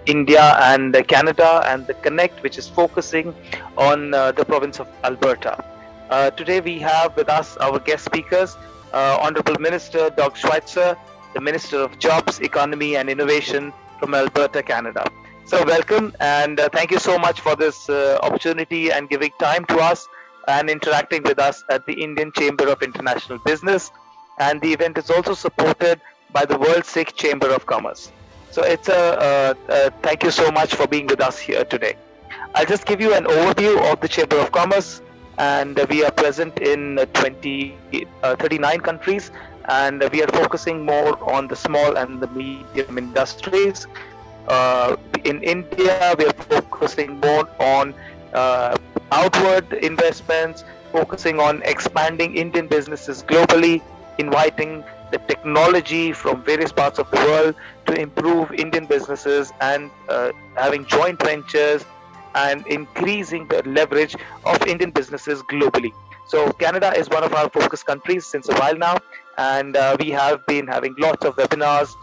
India and Canada, and the Connect, which is focusing on the province of Alberta. Today we have with us our guest speakers, Honorable Minister Dr. Schweitzer, the Minister of Jobs, Economy and Innovation from Alberta, Canada. So welcome, and thank you so much for this opportunity and giving time to us and interacting with us at the Indian Chamber of International Business. And the event is also supported by the World Sikh Chamber of Commerce. So it's thank you so much for being with us here today. I'll just give you an overview of the Chamber of Commerce, and we are present in 39 countries, and we are focusing more on the small and the medium industries. In India, we are focusing more on outward investments, focusing on expanding Indian businesses globally, inviting the technology from various parts of the world to improve Indian businesses, and having joint ventures and increasing the leverage of Indian businesses globally. So Canada is one of our focus countries since a while now, and we have been having lots of webinars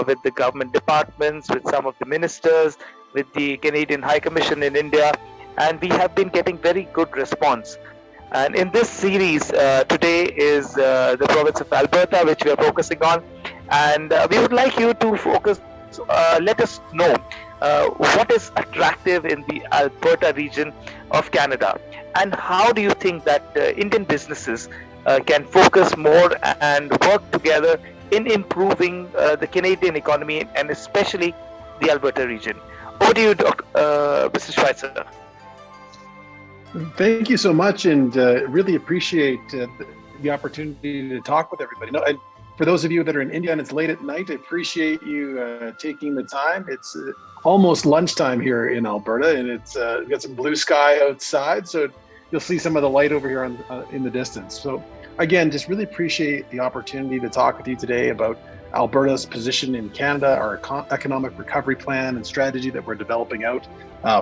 with the government departments, with some of the ministers, with the Canadian High Commission in India, and we have been getting very good response. And in this series, today is the province of Alberta, which we are focusing on. And we would like you to focus, let us know what is attractive in the Alberta region of Canada. And how do you think that Indian businesses can focus more and work together in improving the Canadian economy, and especially the Alberta region? Over to you, Mr. Schweitzer. Thank you so much, and really appreciate the opportunity to talk with everybody. No, for those of you that are in India and it's late at night, I appreciate you taking the time. It's almost lunchtime here in Alberta, and it's we've got some blue sky outside, so you'll see some of the light over here in the distance. So again, just really appreciate the opportunity to talk with you today about Alberta's position in Canada, our economic recovery plan and strategy that we're developing out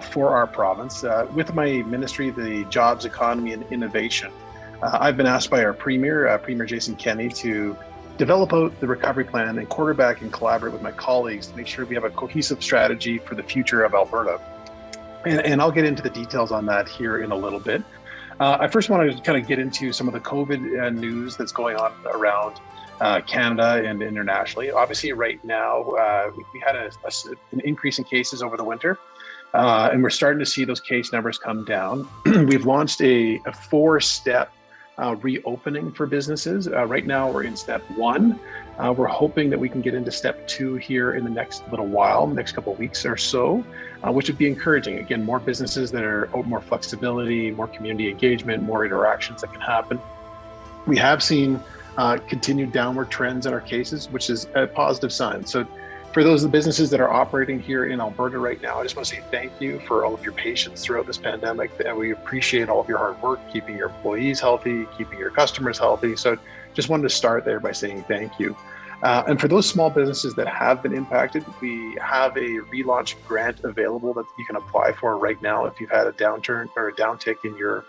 for our province. With my ministry, the Jobs, Economy and Innovation, I've been asked by our Premier, Premier Jason Kenney, to develop out the recovery plan and quarterback and collaborate with my colleagues to make sure we have a cohesive strategy for the future of Alberta. And I'll get into the details on that here in a little bit. I first want to kind of get into some of the COVID news that's going on around Canada and internationally. Obviously, right now, we had an increase in cases over the winter, and we're starting to see those case numbers come down. We've launched a 4-step reopening for businesses. Right now, we're in step 1. We're hoping that we can get into step 2 here in the next little while, next couple of weeks or so, which would be encouraging. Again, more businesses that are more flexibility, more community engagement, more interactions that can happen. We have seen continued downward trends in our cases, which is a positive sign. So for those of the businesses that are operating here in Alberta right now, I just want to say thank you for all of your patience throughout this pandemic. And we appreciate all of your hard work, keeping your employees healthy, keeping your customers healthy. So just wanted to start there by saying thank you. And for those small businesses that have been impacted, we have a relaunch grant available that you can apply for right now if you've had a downturn or a downtick in your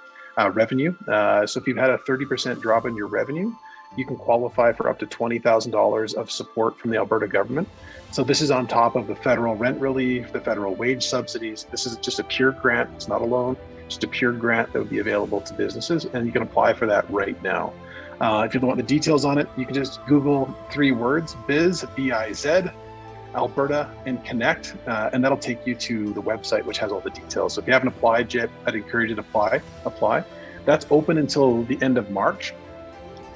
revenue. So if you've had a 30% drop in your revenue, you can qualify for up to $20,000 of support from the Alberta government. So this is on top of the federal rent relief, the federal wage subsidies. This is just a pure grant. It's not a loan, just a pure grant that would be available to businesses, and you can apply for that right now. If you don't want the details on it, you can just Google 3 words, Biz, B-I-Z, Alberta, and Connect, and that'll take you to the website, which has all the details. So if you haven't applied yet, I'd encourage you to apply. That's open until the end of March.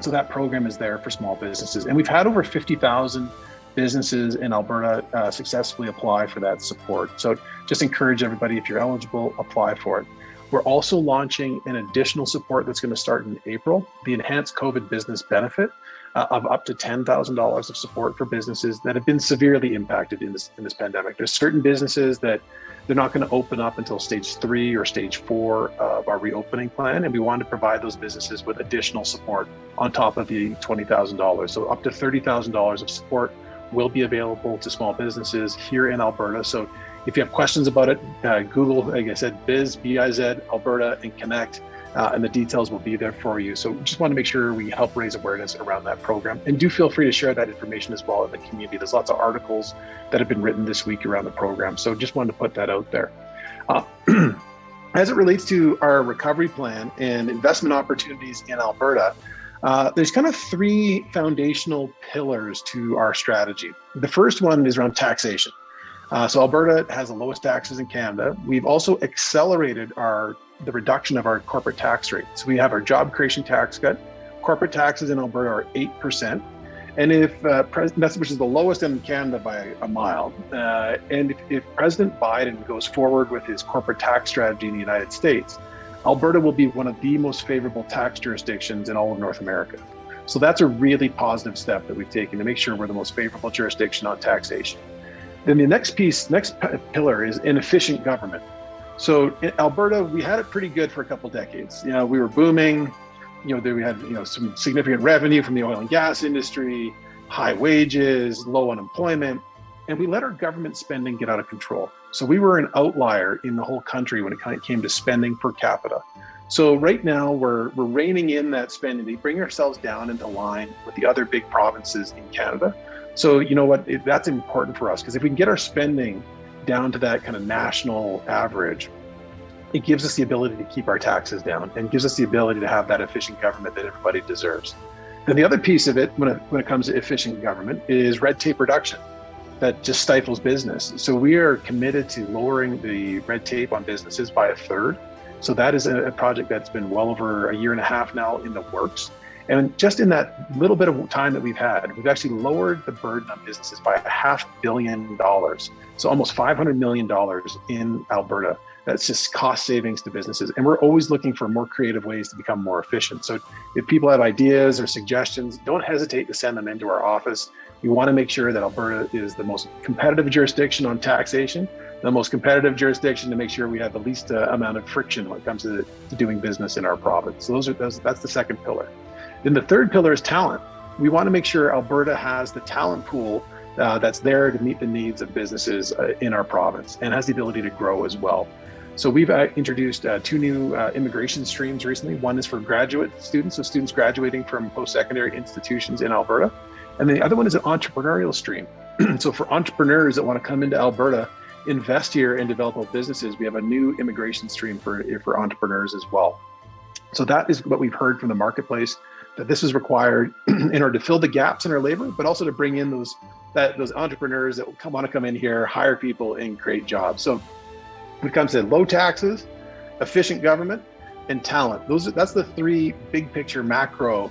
So that program is there for small businesses. And we've had over 50,000 businesses in Alberta successfully apply for that support. So just encourage everybody, if you're eligible, apply for it. We're also launching an additional support that's going to start in April, the Enhanced COVID Business Benefit of up to $10,000 of support for businesses that have been severely impacted in this pandemic. There's certain businesses that they're not going to open up until stage 3 or stage 4 of our reopening plan, and we want to provide those businesses with additional support on top of the $20,000. So up to $30,000 of support will be available to small businesses here in Alberta. So if you have questions about it, Google, like I said, Biz, B-I-Z, Alberta, and Connect, and the details will be there for you. So just want to make sure we help raise awareness around that program. And do feel free to share that information as well in the community. There's lots of articles that have been written this week around the program. So just wanted to put that out there. As it relates to our recovery plan and investment opportunities in Alberta, there's kind of three foundational pillars to our strategy. The first one is around taxation. So Alberta has the lowest taxes in Canada. We've also accelerated the reduction of our corporate tax rate. So we have our job creation tax cut. Corporate taxes in Alberta are 8%. And which is the lowest in Canada by a mile. And if President Biden goes forward with his corporate tax strategy in the United States, Alberta will be one of the most favorable tax jurisdictions in all of North America. So that's a really positive step that we've taken to make sure we're the most favorable jurisdiction on taxation. Then the next pillar is an efficient government. So in Alberta, we had it pretty good for a couple decades. We were booming. We had some significant revenue from the oil and gas industry, high wages, low unemployment, and we let our government spending get out of control. So we were an outlier in the whole country when it came to spending per capita. So right now we're reining in that spending to bring ourselves down into line with the other big provinces in Canada. So you know what, that's important for us, because if we can get our spending down to that kind of national average, it gives us the ability to keep our taxes down and gives us the ability to have that efficient government that everybody deserves. Then the other piece of it, when it comes to efficient government, is red tape reduction that just stifles business. So we are committed to lowering the red tape on businesses by a third. So that is a project that's been well over a year and a half now in the works. And just in that little bit of time that we've had, we've actually lowered the burden on businesses by $500 million. So almost $500 million in Alberta. That's just cost savings to businesses. And we're always looking for more creative ways to become more efficient. So if people have ideas or suggestions, don't hesitate to send them into our office. We want to make sure that Alberta is the most competitive jurisdiction on taxation, the most competitive jurisdiction to make sure we have the least amount of friction when it comes to doing business in our province. So that's the second pillar. Then the third pillar is talent. We want to make sure Alberta has the talent pool that's there to meet the needs of businesses in our province and has the ability to grow as well. So we've introduced two new immigration streams recently. One is for graduate students, so students graduating from post-secondary institutions in Alberta. And then the other one is an entrepreneurial stream. So for entrepreneurs that want to come into Alberta, invest here and develop businesses, we have a new immigration stream for entrepreneurs as well. So that is what we've heard from the marketplace, that this is required in order to fill the gaps in our labor, but also to bring in those entrepreneurs that want to come in here, hire people, and create jobs. So when it comes to low taxes, efficient government, and talent, that's the three big picture macro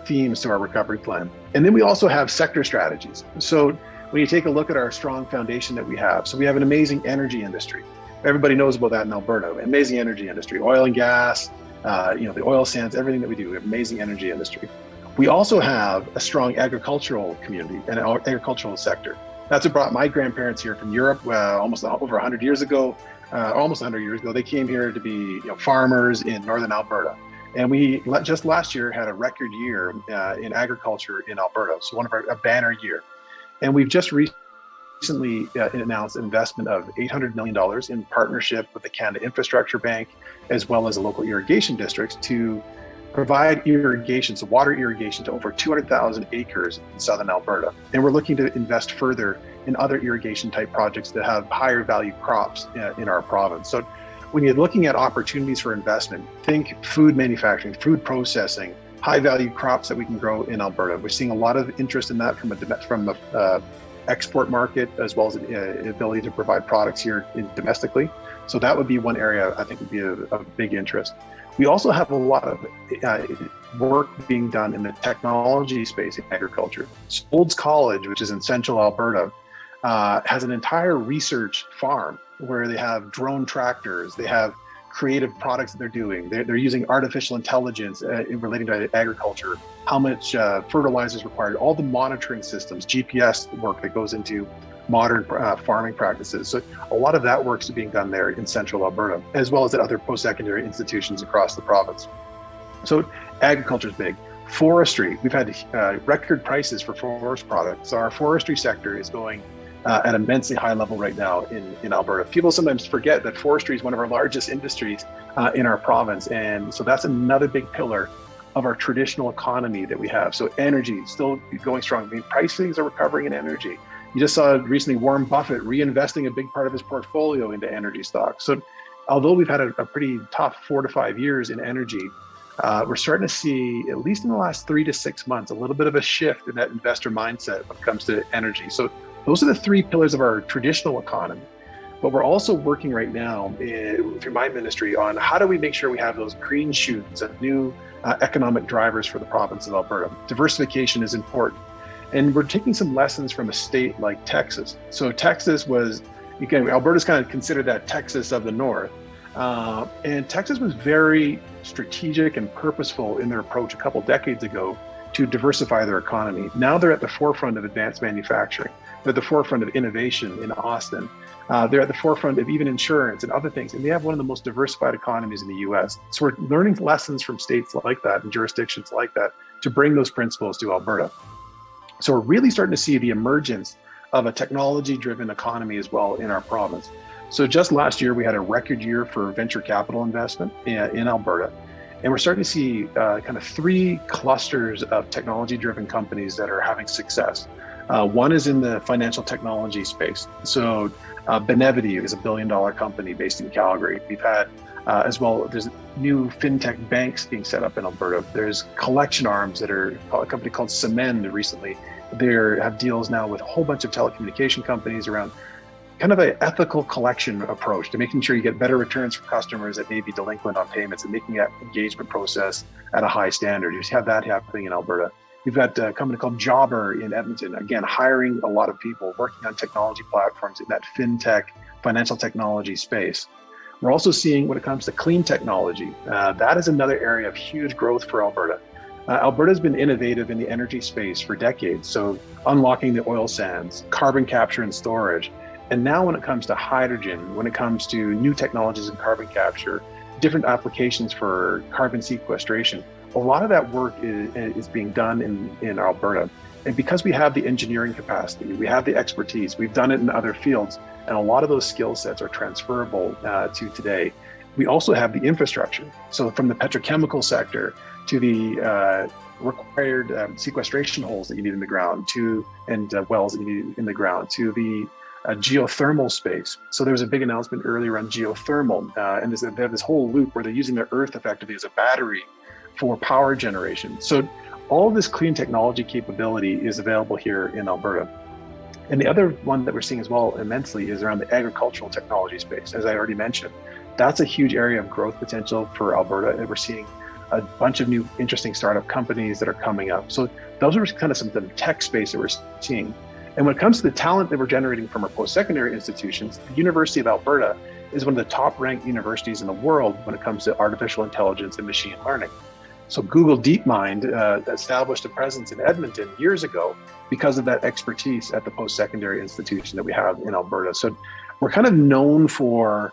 themes to our recovery plan. And then we also have sector strategies. So when you take a look at our strong foundation that we have, so we have an amazing energy industry. Everybody knows about that in Alberta, amazing energy industry, oil and gas, the oil sands, everything that we do, we have amazing energy industry. We also have a strong agricultural community and an agricultural sector. That's what brought my grandparents here from Europe almost over 100 years ago. They came here to be farmers in northern Alberta. And we just last year had a record year in agriculture in Alberta, so a banner year. And we've just recently announced an investment of $800 million in partnership with the Canada Infrastructure Bank, as well as the local irrigation districts, to provide irrigation, so water irrigation, to over 200,000 acres in southern Alberta. And we're looking to invest further in other irrigation type projects that have higher value crops in our province. So when you're looking at opportunities for investment, think food manufacturing, food processing, high value crops that we can grow in Alberta. We're seeing a lot of interest in that from the export market, as well as the ability to provide products here domestically. So that would be one area I think would be of big interest. We also have a lot of work being done in the technology space in agriculture. So Olds College, which is in central Alberta, has an entire research farm where they have drone tractors, they have creative products that they're doing. They're using artificial intelligence relating to agriculture, how much fertilizer is required, all the monitoring systems, GPS work that goes into modern farming practices. So a lot of that work's being done there in central Alberta, as well as at other post-secondary institutions across the province. So agriculture is big. Forestry, we've had record prices for forest products. So our forestry sector is going at an immensely high level right now in Alberta. People sometimes forget that forestry is one of our largest industries in our province. And so that's another big pillar of our traditional economy that we have. So energy still going strong. I mean, pricings are recovering in energy. You just saw recently Warren Buffett reinvesting a big part of his portfolio into energy stocks. So although we've had a pretty tough 4 to 5 years in energy, we're starting to see, at least in the last 3 to 6 months, a little bit of a shift in that investor mindset when it comes to energy. So those are the 3 pillars of our traditional economy. But we're also working right now through my ministry on how do we make sure we have those green shoots and new economic drivers for the province of Alberta. Diversification is important. And we're taking some lessons from a state like Texas. So Texas was, Alberta's kind of considered that Texas of the North. And Texas was very strategic and purposeful in their approach a couple decades ago to diversify their economy. Now they're at the forefront of advanced manufacturing. They're at the forefront of innovation in Austin. They're at the forefront of even insurance and other things. And they have one of the most diversified economies in the US. So we're learning lessons from states like that and jurisdictions like that to bring those principles to Alberta. So we're really starting to see the emergence of a technology-driven economy as well in our province. So just last year, we had a record year for venture capital investment in Alberta. And we're starting to see kind of 3 clusters of technology-driven companies that are having success. One is in the financial technology space. So Benevity is a $1 billion company based in Calgary. We've had as well, there's new fintech banks being set up in Alberta. There's collection arms that are a company called Cement recently. They have deals now with a whole bunch of telecommunication companies around kind of an ethical collection approach to making sure you get better returns from customers that may be delinquent on payments and making that engagement process at a high standard. You have that happening in Alberta. We've got a company called Jobber in Edmonton, again, hiring a lot of people, working on technology platforms in that fintech, financial technology space. We're also seeing when it comes to clean technology, that is another area of huge growth for Alberta. Alberta has been innovative in the energy space for decades. So unlocking the oil sands, carbon capture and storage. And now when it comes to hydrogen, when it comes to new technologies in carbon capture, different applications for carbon sequestration, a lot of that work is being done in Alberta. And because we have the engineering capacity, we have the expertise, we've done it in other fields, and a lot of those skill sets are transferable to today. We also have the infrastructure. So from the petrochemical sector to the required sequestration holes that you need in the ground and wells that you need in the ground to the geothermal space. So there was a big announcement earlier on geothermal, and they have this whole loop where they're using the earth effectively as a battery for power generation. So all of this clean technology capability is available here in Alberta. And the other one that we're seeing as well immensely is around the agricultural technology space. As I already mentioned, that's a huge area of growth potential for Alberta. And we're seeing a bunch of new interesting startup companies that are coming up. So those are kind of some of the tech space that we're seeing. And when it comes to the talent that we're generating from our post-secondary institutions, the University of Alberta is one of the top-ranked universities in the world when it comes to artificial intelligence and machine learning. So Google DeepMind established a presence in Edmonton years ago because of that expertise at the post-secondary institution that we have in Alberta. So we're kind of known for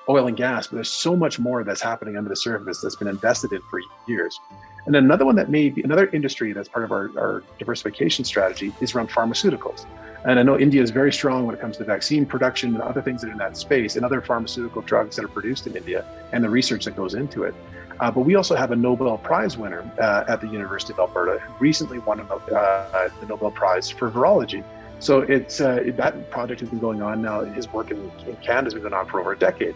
oil and gas, but there's so much more that's happening under the surface that's been invested in for years. And then another one that may be another industry that's part of our diversification strategy is around pharmaceuticals. And I know India is very strong when it comes to vaccine production and other things that are in that space and other pharmaceutical drugs that are produced in India and the research that goes into it. But we also have a Nobel Prize winner at the University of Alberta who recently won the Nobel Prize for virology. So it's that project has been going on now. His work in Canada has been going on for over a decade.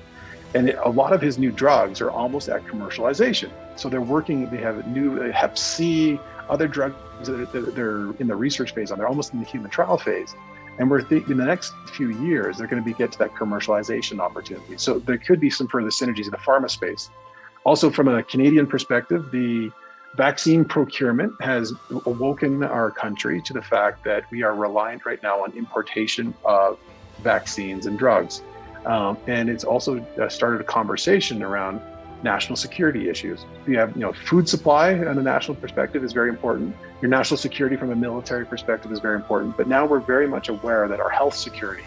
And a lot of his new drugs are almost at commercialization. So they're working, they have new Hep C, other drugs that they're in the research phase on. They're almost in the human trial phase. And we're thinking in the next few years, they're going to get to that commercialization opportunity. So there could be some further synergies in the pharma space. Also, from a Canadian perspective, the vaccine procurement has awoken our country to the fact that we are reliant right now on importation of vaccines and drugs. And it's also started a conversation around national security issues. We have, food supply on a national perspective is very important. Your national security from a military perspective is very important. But now we're very much aware that our health security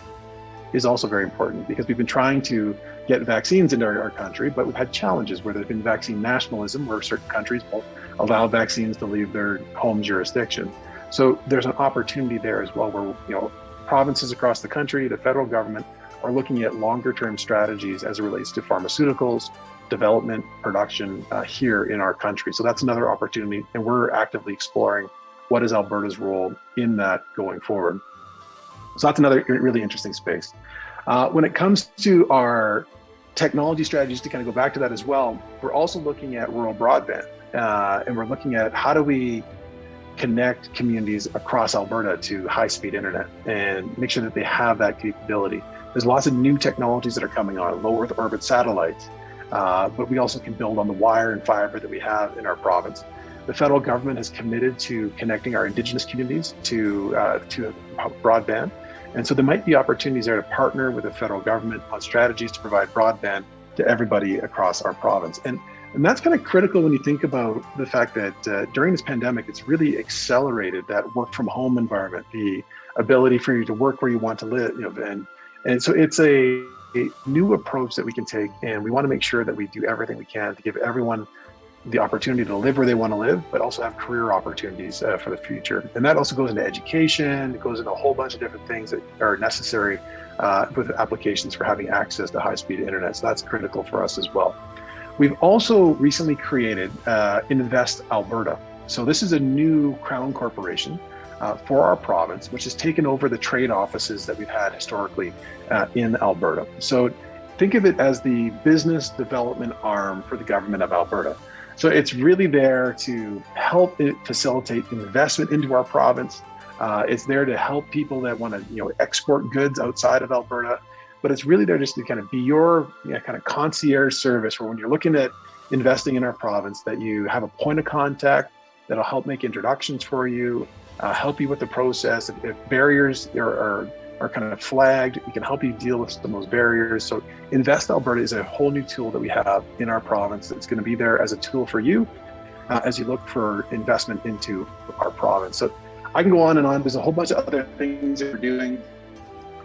is also very important because we've been trying to get vaccines into our country, but we've had challenges where there's been vaccine nationalism where certain countries won't allow vaccines to leave their home jurisdiction. So there's an opportunity there as well where, provinces across the country, the federal government, are looking at longer-term strategies as it relates to pharmaceuticals, development, production here in our country. So that's another opportunity, and we're actively exploring what is Alberta's role in that going forward. So that's another really interesting space. When it comes to our technology strategies, to kind of go back to that as well, we're also looking at rural broadband, and we're looking at how do we connect communities across Alberta to high-speed internet and make sure that they have that capability. There's lots of new technologies that are coming on, low Earth orbit satellites, but we also can build on the wire and fiber that we have in our province. The federal government has committed to connecting our Indigenous communities to broadband. And so there might be opportunities there to partner with the federal government on strategies to provide broadband to everybody across our province. And that's kind of critical when you think about the fact that during this pandemic, it's really accelerated that work from home environment, the ability for you to work where you want to live, and so it's a new approach that we can take, and we want to make sure that we do everything we can to give everyone the opportunity to live where they want to live, but also have career opportunities for the future. And that also goes into education. It goes into a whole bunch of different things that are necessary with applications for having access to high-speed internet. So that's critical for us as well. We've also recently created Invest Alberta. So this is a new Crown corporation for our province, which has taken over the trade offices that we've had historically in Alberta. So think of it as the business development arm for the Government of Alberta. So it's really there to help facilitate investment into our province. It's there to help people that want to, export goods outside of Alberta. But it's really there just to kind of be your kind of concierge service, where when you're looking at investing in our province, that you have a point of contact that'll help make introductions for you, help you with the process. If barriers are kind of flagged, we can help you deal with some of those barriers. So Invest Alberta is a whole new tool that we have in our province that's going to be there as a tool for you as you look for investment into our province. So I can go on and on. There's a whole bunch of other things that we're doing.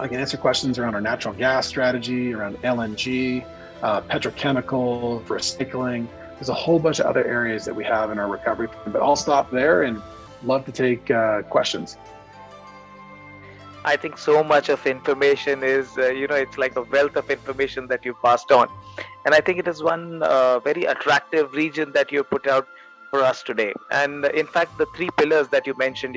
I can answer questions around our natural gas strategy, around LNG, petrochemical, recycling. There's a whole bunch of other areas that we have in our recovery plan, but I'll stop there and love to take questions. I think so much of information is, it's like a wealth of information that you passed on. And I think it is one very attractive region that you put out for us today. And in fact, the three pillars that you mentioned,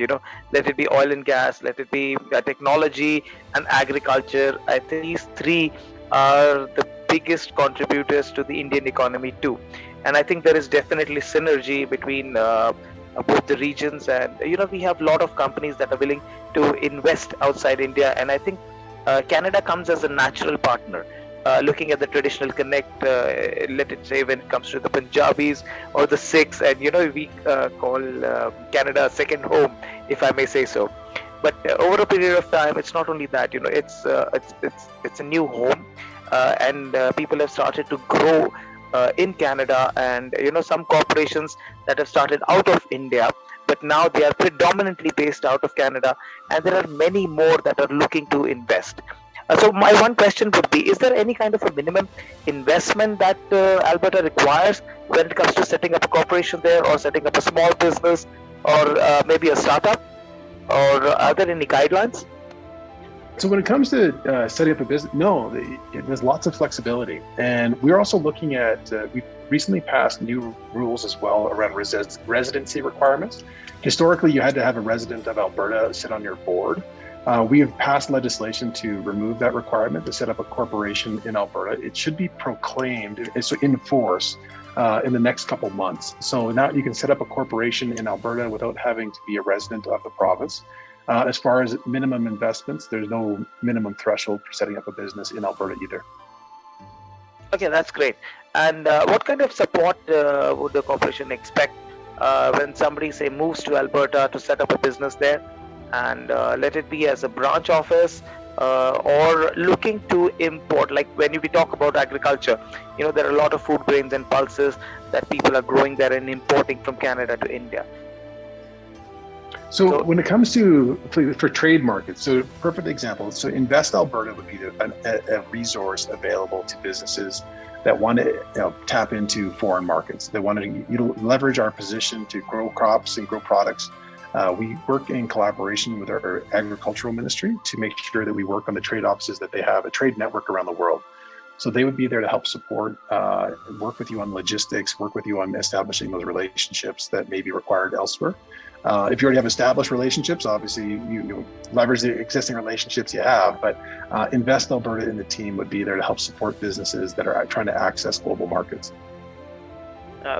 let it be oil and gas, let it be technology and agriculture. I think these three are the biggest contributors to the Indian economy too. And I think there is definitely synergy between both the regions, and we have a lot of companies that are willing to invest outside India, and I think Canada comes as a natural partner. Looking at the traditional connect, let it say when it comes to the Punjabis or the Sikhs, and we call Canada a second home, if I may say so. But over a period of time, it's not only that, it's a new home, and people have started to grow in Canada, and some corporations that have started out of India, but now they are predominantly based out of Canada, and there are many more that are looking to invest. So my one question would be, is there any kind of a minimum investment that Alberta requires when it comes to setting up a corporation there, or setting up a small business, or maybe a startup, or are there any guidelines? So when it comes to setting up a business, no, there's lots of flexibility. And we're also looking at, we recently passed new rules as well around residency requirements. Historically, you had to have a resident of Alberta sit on your board. We have passed legislation to remove that requirement to set up a corporation in Alberta. It should be proclaimed, so in force, in the next couple months. So now you can set up a corporation in Alberta without having to be a resident of the province. As far as minimum investments, there's no minimum threshold for setting up a business in Alberta either. Okay, that's great. And what kind of support would the corporation expect when somebody, say, moves to Alberta to set up a business there? And let it be as a branch office or looking to import, like when we talk about agriculture, there are a lot of food grains and pulses that people are growing there and importing from Canada to India. So when it comes to for trade markets, so perfect example, so Invest Alberta would be a resource available to businesses that want to tap into foreign markets. They want to leverage our position to grow crops and grow products We work in collaboration with our agricultural ministry to make sure that we work on the trade offices that they have, a trade network around the world. So they would be there to help support, work with you on logistics, work with you on establishing those relationships that may be required elsewhere. If you already have established relationships, obviously you leverage the existing relationships you have, but Invest Alberta and the team would be there to help support businesses that are trying to access global markets.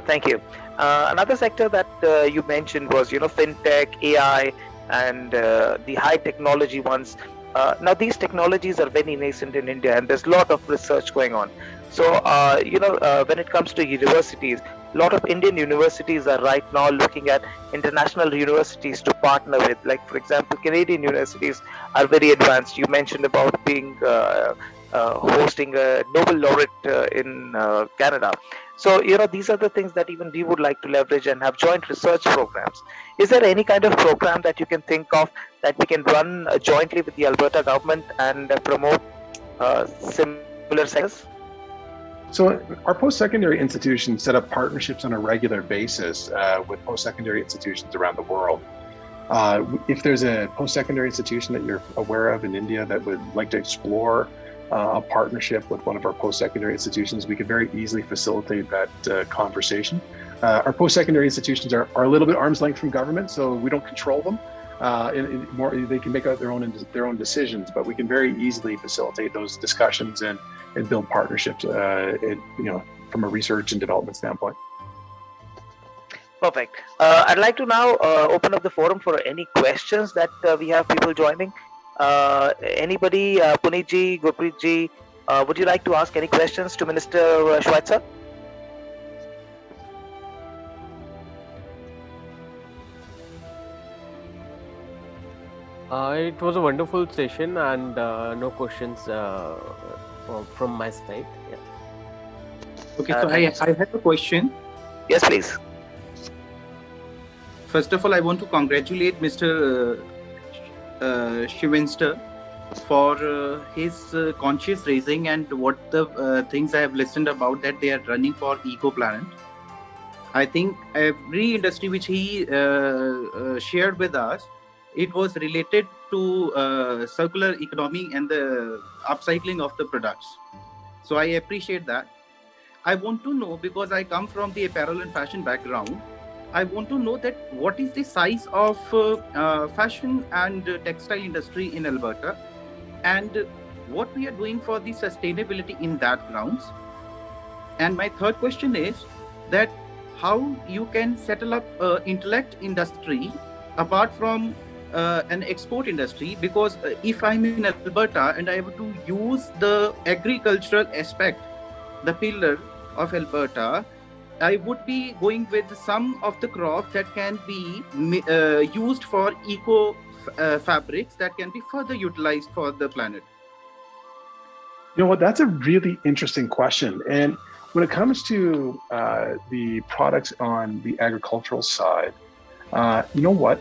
Thank you. Another sector that you mentioned was, fintech, AI, and the high technology ones. Now, these technologies are very nascent in India, and there's a lot of research going on. So, when it comes to universities, a lot of Indian universities are right now looking at international universities to partner with. Like, for example, Canadian universities are very advanced. You mentioned about being hosting a Nobel laureate in Canada. So, these are the things that even we would like to leverage and have joint research programs. Is there any kind of program that you can think of that we can run jointly with the Alberta government and promote similar sectors? So our post-secondary institutions set up partnerships on a regular basis with post-secondary institutions around the world. If there's a post-secondary institution that you're aware of in India that would like to explore a partnership with one of our post-secondary institutions, we could very easily facilitate that conversation. Our post-secondary institutions are a little bit arm's length from government, so we don't control them. They can make out their own decisions, but we can very easily facilitate those discussions and build partnerships, from a research and development standpoint. Perfect. I'd like to now open up the forum for any questions that we have people joining. Anybody, Punitji, Gurpreetji, would you like to ask any questions to Minister Schweitzer? It was a wonderful session and no questions from my side. Yeah. Okay, so I have a question. Yes, please. First of all, I want to congratulate Mr. Schweitzer for his conscious raising and what the things I have listened about that they are running for Eco Planet. I think every industry which he shared with us, it was related to circular economy and the upcycling of the products. So I appreciate that. I want to know, because I come from the apparel and fashion background, I want to know that what is the size of fashion and textile industry in Alberta, and what we are doing for the sustainability in that grounds. And my third question is that how you can settle up intellect industry apart from an export industry, because if I'm in Alberta and I have to use the agricultural aspect, the pillar of Alberta, I would be going with some of the crops that can be used for eco fabrics that can be further utilized for the planet. You know what, that's a really interesting question. And when it comes to the products on the agricultural side, you know what,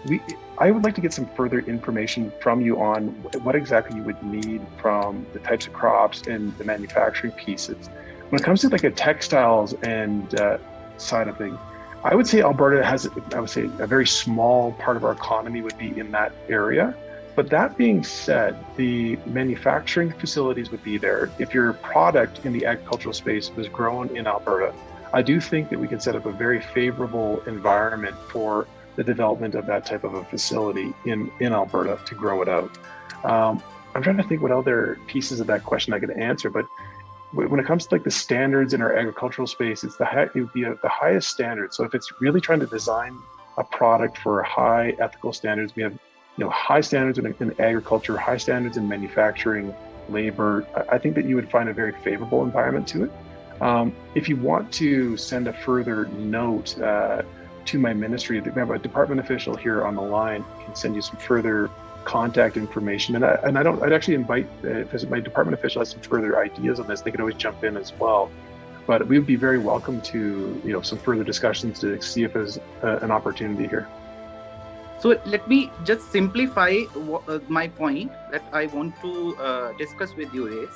I would like to get some further information from you on what exactly you would need from the types of crops and the manufacturing pieces. When it comes to like a textiles and side of things, I would say Alberta has, a very small part of our economy would be in that area. But that being said, the manufacturing facilities would be there. If your product in the agricultural space was grown in Alberta, I do think that we could set up a very favorable environment for the development of that type of a facility in Alberta to grow it out. I'm trying to think what other pieces of that question I could answer, but when it comes to like the standards in our agricultural space, it would be the highest standard. So if it's really trying to design a product for high ethical standards, we have high standards in agriculture, high standards in manufacturing, labor. I think that you would find a very favorable environment to it. If you want to send a further note to my ministry, we have a department official here on the line can send you some further contact information. I'd actually invite, if my department official has some further ideas on this, they could always jump in as well. But we would be very welcome to some further discussions to see if there's an opportunity here. So let me just simplify my point that I want to discuss with you is,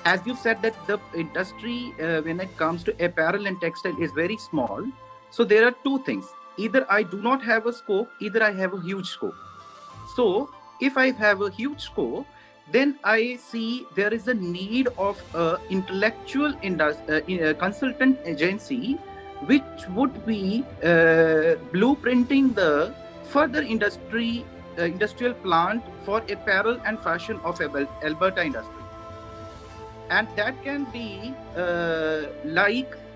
as you said that the industry when it comes to apparel and textile is very small. So there are two things. either I do not have a scope, either I have a huge scope. So if I have a huge scope, then I see there is a need of a intellectual consultant agency which would be blueprinting the further industrial plant for apparel and fashion of Alberta industry. And that can be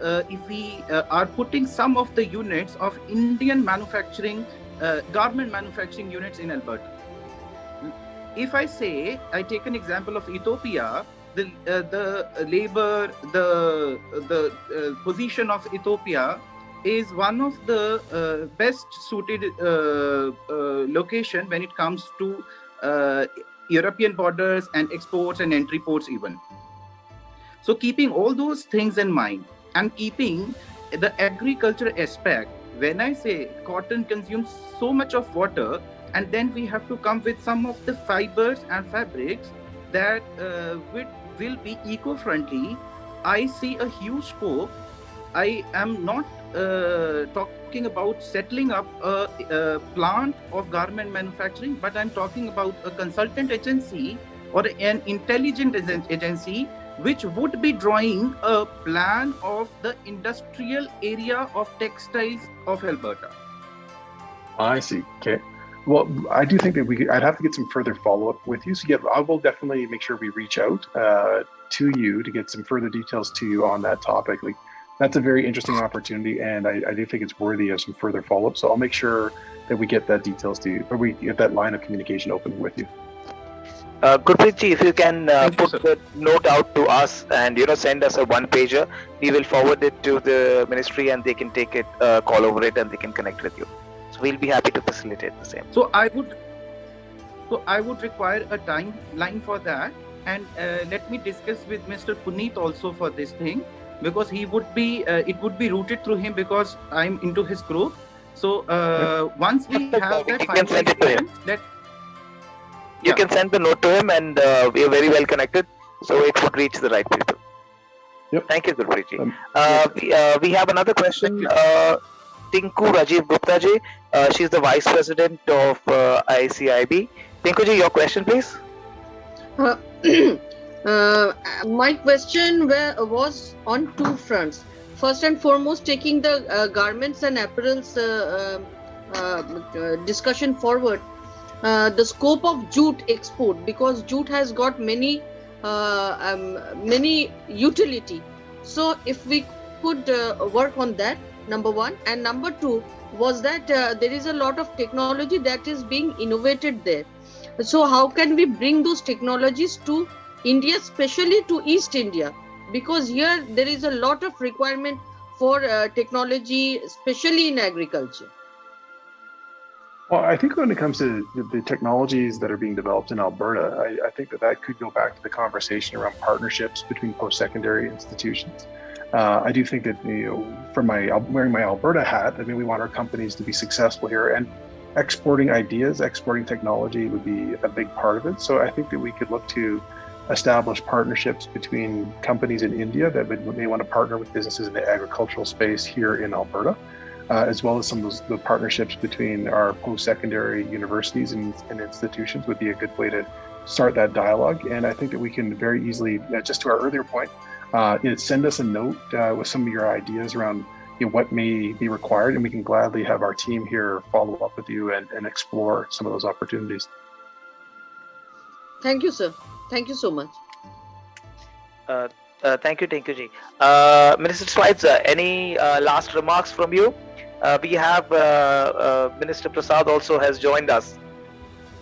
if we are putting some of the units of Indian manufacturing, garment manufacturing units in Alberta. If I take an example of Ethiopia, the labor, the position of Ethiopia is one of the best suited location when it comes to European borders and exports and entry ports even. So keeping all those things in mind and keeping the agriculture aspect, when I say cotton consumes so much of water, and then we have to come with some of the fibers and fabrics that will be eco-friendly, I see a huge scope. I am not talking about settling up a plant of garment manufacturing, but I'm talking about a consultant agency or an intelligent agency which would be drawing a plan of the industrial area of textiles of Alberta. I see. Okay. Well, I do think that I'd have to get some further follow-up with you. So yeah, I will definitely make sure we reach out to you to get some further details to you on that topic. Like, that's a very interesting opportunity, and I do think it's worthy of some further follow-up. So I'll make sure that we get that details to you, or we get that line of communication open with you. Gurpreet, if you can put the note out to us and send us a one-pager, we will forward it to the ministry and they can take it, call over it, and they can connect with you. So we'll be happy to facilitate the same. So I would require a timeline for that, and let me discuss with Mr. Puneet also for this thing, because he would be it would be routed through him because I'm into his group. So once we have that finalization, you can send the note to him, and we are very well connected, so it would reach the right people. Yep. Thank you, Gurpreet ji. We have another question. Tinku Rajiv Gupta ji, she's the Vice President of ICIB. Tinku ji, your question, please. My question was on two fronts. First and foremost, taking the garments and apparels discussion forward. The scope of jute export, because jute has got many utility. So if we could work on that, number one, and number two was that there is a lot of technology that is being innovated there. So how can we bring those technologies to India, especially to East India? Because here there is a lot of requirement for technology, especially in agriculture. Well, I think when it comes to the technologies that are being developed in Alberta, I think that could go back to the conversation around partnerships between post-secondary institutions. I do think that, from wearing my Alberta hat, I mean, we want our companies to be successful here, and exporting ideas, exporting technology would be a big part of it. So I think that we could look to establish partnerships between companies in India that may want to partner with businesses in the agricultural space here in Alberta. As well as some of the partnerships between our post-secondary universities and institutions would be a good way to start that dialogue. And I think that we can very easily, just to our earlier point, send us a note with some of your ideas around what may be required, and we can gladly have our team here follow up with you and explore some of those opportunities. Thank you, sir. Thank you so much. Thank you, Tinku ji. Minister Schweitzer, any last remarks from you? We have Minister Prasad also has joined us.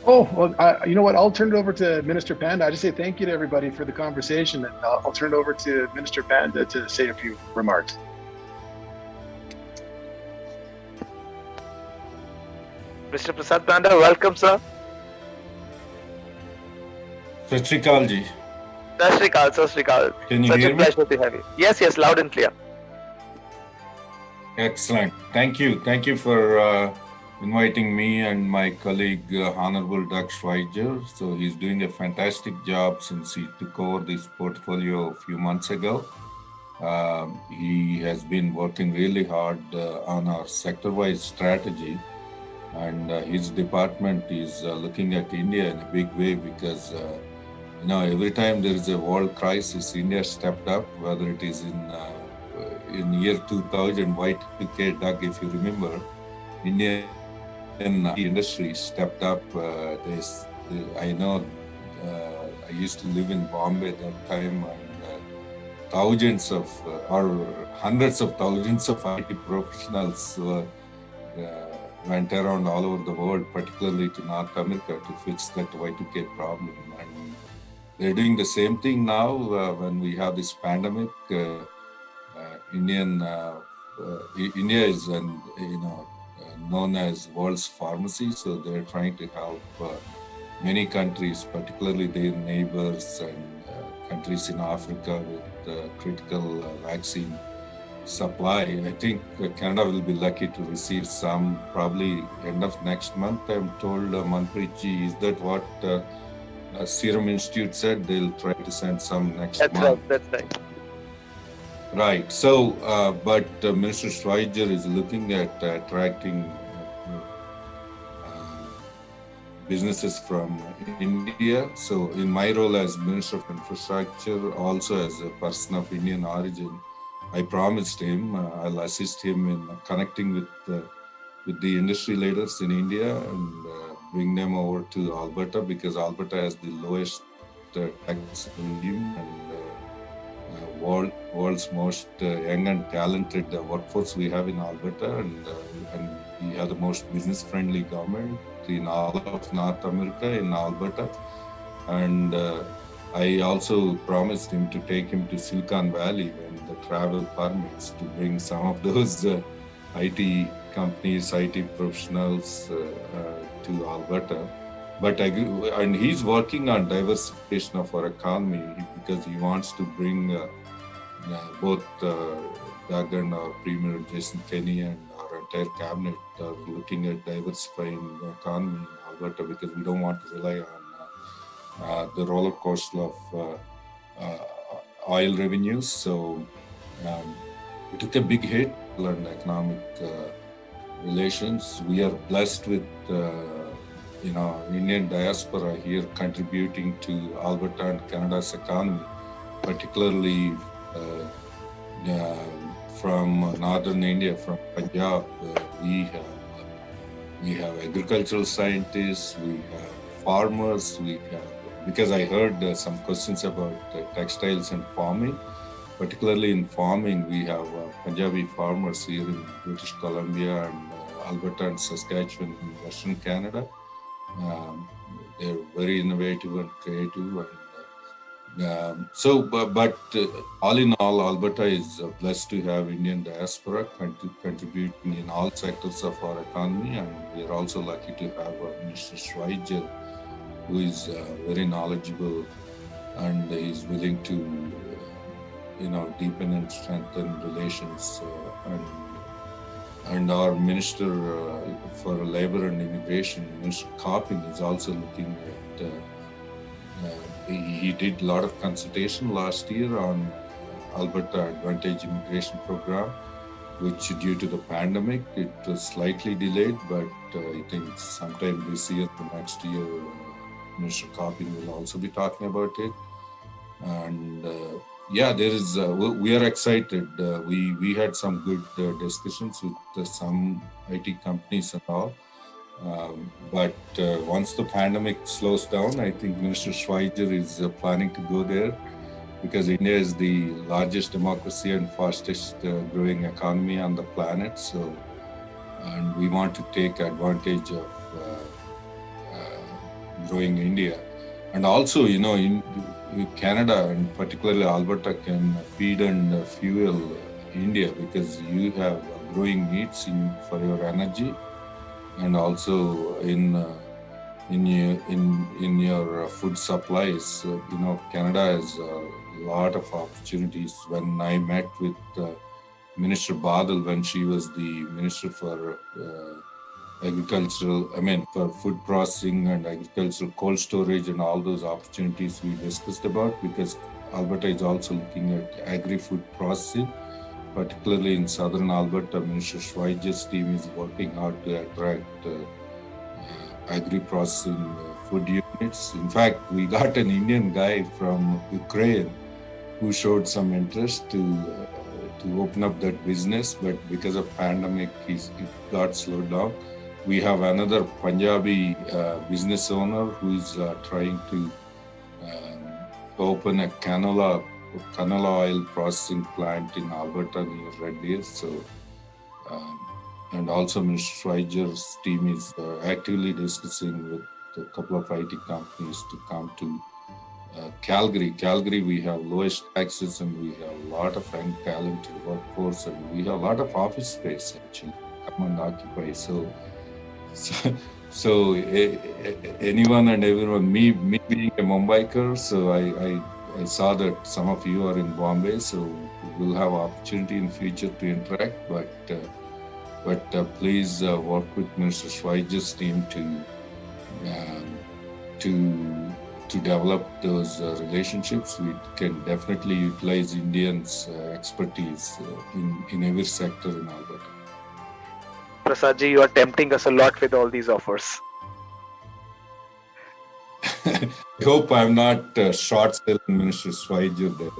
Oh, well, you know what? I'll turn it over to Minister Panda. I just say thank you to everybody for the conversation, and I'll turn it over to Minister Panda to say a few remarks. Mr. Prasad Panda, welcome, sir. Sat Shri Akal ji. Sat Shri Akal, Sat Shri Akal. Can you hear me? Such a pleasure to have you. Yes, loud and clear. Excellent. Thank you for inviting me and my colleague, Honorable Doug Schweitzer. So he's doing a fantastic job since he took over this portfolio a few months ago. He has been working really hard on our sector-wise strategy, and his department is looking at India in a big way because every time there is a world crisis, India stepped up. Whether it is in year 2000, Y2K, Doug, if you remember, Indian industry stepped up. I know I used to live in Bombay that time, and thousands of or hundreds of thousands of IT professionals went around all over the world, particularly to North America, to fix that Y2K problem. And they're doing the same thing now when we have this pandemic. India is known as world's pharmacy, so they're trying to help many countries, particularly their neighbors and countries in Africa, with critical vaccine supply. I think Canada will be lucky to receive some probably end of next month. I'm told, Manpreet ji, is that what Serum Institute said? They'll try to send some next month. That's right. Right. So, but Minister Schweitzer is looking at attracting businesses from India. So, in my role as Minister of Infrastructure, also as a person of Indian origin, I promised him I'll assist him in connecting with the industry leaders in India and bring them over to Alberta, because Alberta has the lowest tax regime and world's most young and talented workforce we have in Alberta, and we have the most business-friendly government in all of North America in Alberta. And I also promised him to take him to Silicon Valley when the travel permits, to bring some of those IT companies, IT professionals to Alberta. But and he's working on diversification of our economy because he wants to bring both Doug and our Premier Jason Kenney and our entire cabinet are looking at diversifying the economy in Alberta, because we don't want to rely on the roller coaster of oil revenues. So we took a big hit on economic relations. We are blessed with Indian diaspora here contributing to Alberta and Canada's economy, particularly from northern India, from Punjab. We have agricultural scientists, we have farmers, because I heard some questions about textiles and farming. Particularly in farming, we have Punjabi farmers here in British Columbia and Alberta and Saskatchewan in Western Canada. They're very innovative and creative. But all in all, Alberta is blessed to have Indian diaspora contributing in all sectors of our economy, and we are also lucky to have Minister Schweitzer, who is very knowledgeable and is willing to deepen and strengthen relations. And our Minister for Labor and Immigration, Minister Copping, is also looking at, he did a lot of consultation last year on Alberta Advantage Immigration Program, which due to the pandemic, it was slightly delayed, but I think sometime this year or next year, Minister Copping will also be talking about it. And there is. We are excited. We had some good discussions with some IT companies and all. But once the pandemic slows down, I think Minister Schweitzer is planning to go there, because India is the largest democracy and fastest growing economy on the planet. So, and we want to take advantage of growing India. And also, in Canada and particularly Alberta can feed and fuel India, because you have growing needs for your energy, and also in your food supplies. Canada has a lot of opportunities. When I met with Minister Badal when she was the Minister for for food processing and agricultural cold storage and all those opportunities we discussed about, because Alberta is also looking at agri-food processing, particularly in southern Alberta. Minister Schweitzer's team is working hard to attract agri-processing food units. In fact, we got an Indian guy from Ukraine who showed some interest to open up that business, but because of pandemic, it got slowed down. We have another Punjabi business owner who is trying to open a canola oil processing plant in Alberta near Red Deer. So, and also Mr. Schweitzer's team is actively discussing with a couple of IT companies to come to Calgary. Calgary, we have lowest taxes and we have a lot of young talented workforce and we have a lot of office space actually. Come and occupy. So anyone and everyone, me being a Mumbaiker, so I saw that some of you are in Bombay, so we'll have opportunity in future to interact. But please work with Minister Schweitzer's team to develop those relationships. We can definitely utilize Indians' expertise in every sector in Alberta. Prasadji, you are tempting us a lot with all these offers. I hope I'm not short-selling Minister Schweitzer there.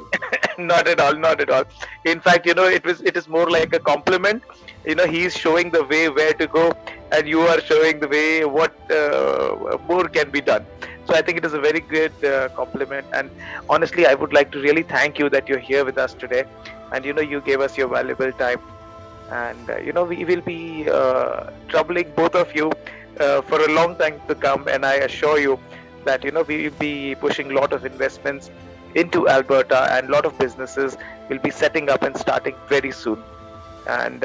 Not at all, not at all. In fact, it is more like a compliment. He's showing the way where to go, and you are showing the way what more can be done. So I think it is a very good compliment. And honestly, I would like to really thank you that you're here with us today, and you gave us your valuable time. And we will be troubling both of you for a long time to come. And I assure you that we will be pushing a lot of investments into Alberta, and a lot of businesses will be setting up and starting very soon. And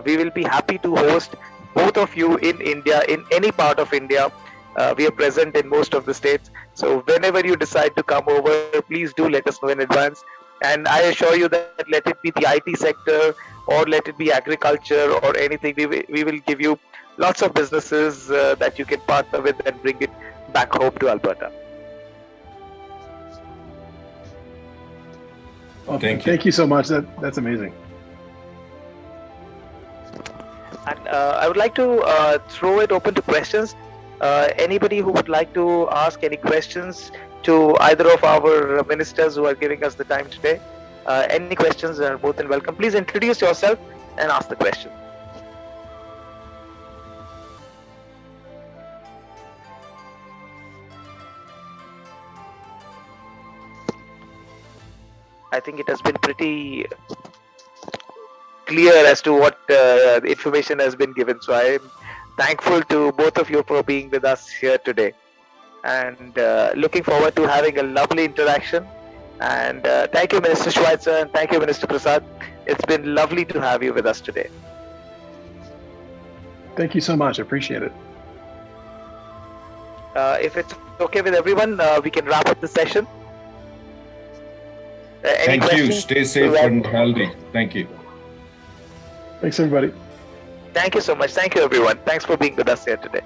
we will be happy to host both of you in India, in any part of India. We are present in most of the states. So whenever you decide to come over, please do let us know in advance. And I assure you that let it be the IT sector or let it be agriculture or anything, we will give you lots of businesses that you can partner with and bring it back home to Alberta. Well, Thank you. Thank you so much. That's amazing. And I would like to throw it open to questions. Anybody who would like to ask any questions to either of our ministers who are giving us the time today, any questions are both and welcome. Please introduce yourself and ask the question. I think it has been pretty clear as to what information has been given. So I am thankful to both of you for being with us here today, and looking forward to having a lovely interaction. And thank you, Minister Schweitzer, and thank you, Minister Prasad. It's been lovely to have you with us today. Thank you so much. I appreciate it. If it's okay with everyone, we can wrap up the session. Any Thank you. questions? Stay safe and healthy. Thank you. Thanks, everybody. Thank you so much. Thank you, everyone. Thanks for being with us here today.